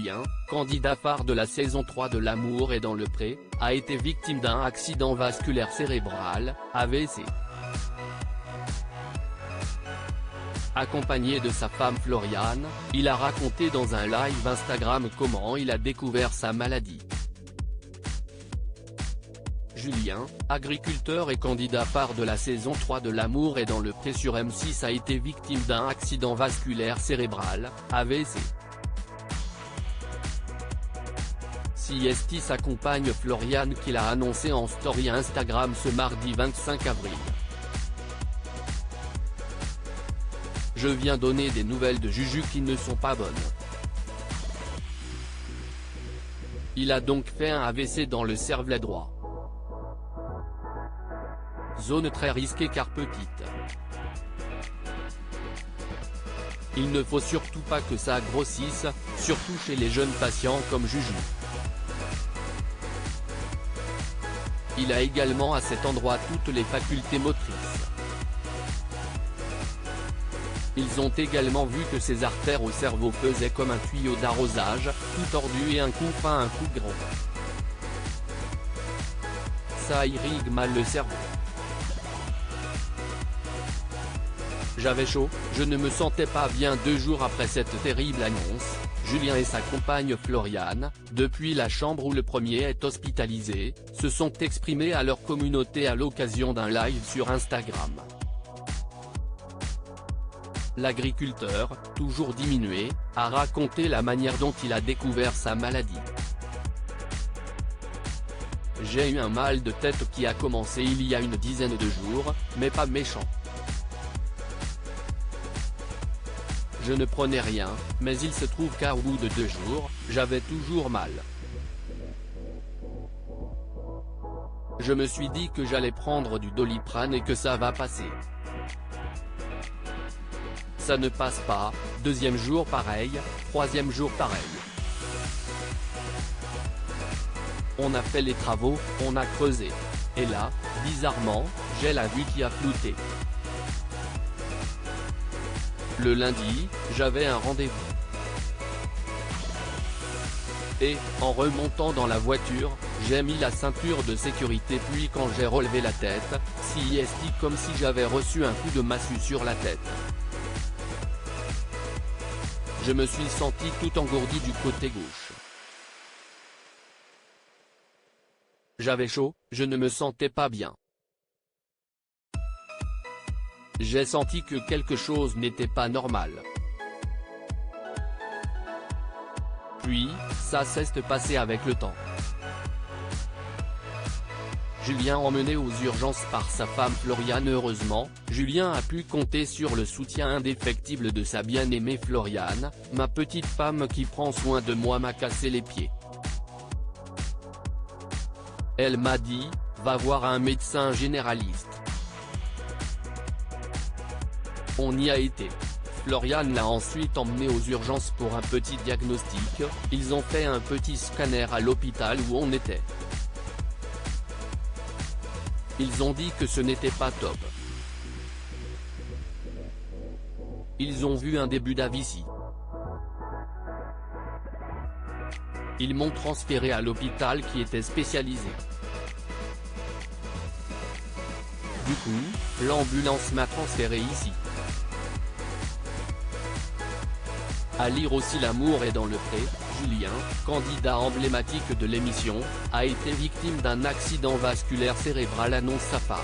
Julien, candidat phare de la saison 3 de L'amour est dans le pré, a été victime d'un accident vasculaire cérébral, AVC. Accompagné de sa femme Floriane, il a raconté dans un live Instagram comment il a découvert sa maladie. Julien, agriculteur et candidat phare de la saison 3 de L'amour est dans le pré sur M6 a été victime d'un accident vasculaire cérébral, AVC. s'accompagne Floriane qui l'a annoncé en story Instagram ce mardi 25 avril. Je viens donner des nouvelles de Juju qui ne sont pas bonnes. Il a donc fait un AVC dans le cervelet droit. Zone très risquée car petite. Il ne faut surtout pas que ça grossisse, surtout chez les jeunes patients comme Juju. Il a également à cet endroit toutes les facultés motrices. Ils ont également vu que ses artères au cerveau faisaient comme un tuyau d'arrosage, tout tordu et un coup fin un coup gros. Ça irrigue mal le cerveau. J'avais chaud, je ne me sentais pas bien 2 jours après cette terrible annonce. Julien et sa compagne Floriane, depuis la chambre où le premier est hospitalisé, se sont exprimés à leur communauté à l'occasion d'un live sur Instagram. L'agriculteur, toujours diminué, a raconté la manière dont il a découvert sa maladie. J'ai eu un mal de tête qui a commencé il y a une dizaine de jours, mais pas méchant. Je ne prenais rien, mais il se trouve qu'au bout de 2 jours, j'avais toujours mal. Je me suis dit que j'allais prendre du Doliprane et que ça va passer. Ça ne passe pas, 2e jour pareil, 3e jour pareil. On a fait les travaux, on a creusé. Et là, bizarrement, j'ai la vue qui a flouté. Le lundi, j'avais un rendez-vous. Et, en remontant dans la voiture, j'ai mis la ceinture de sécurité puis quand j'ai relevé la tête, comme si j'avais reçu un coup de massue sur la tête. Je me suis senti tout engourdi du côté gauche. J'avais chaud, je ne me sentais pas bien. J'ai senti que quelque chose n'était pas normal. Puis, ça s'est passé avec le temps. Julien emmené aux urgences par sa femme Floriane. Heureusement, Julien a pu compter sur le soutien indéfectible de sa bien-aimée Floriane, ma petite femme qui prend soin de moi m'a cassé les pieds. Elle m'a dit, va voir un médecin généraliste. On y a été. Floriane l'a ensuite emmené aux urgences pour un petit diagnostic, ils ont fait un petit scanner à l'hôpital où on était. Ils ont dit que ce n'était pas top. Ils ont vu un début d'AVC. Ils m'ont transféré à l'hôpital qui était spécialisé. Du coup, l'ambulance m'a transféré ici. À lire aussi L'amour est dans le pré, Julien, candidat emblématique de l'émission, a été victime d'un accident vasculaire cérébral annonce sa femme.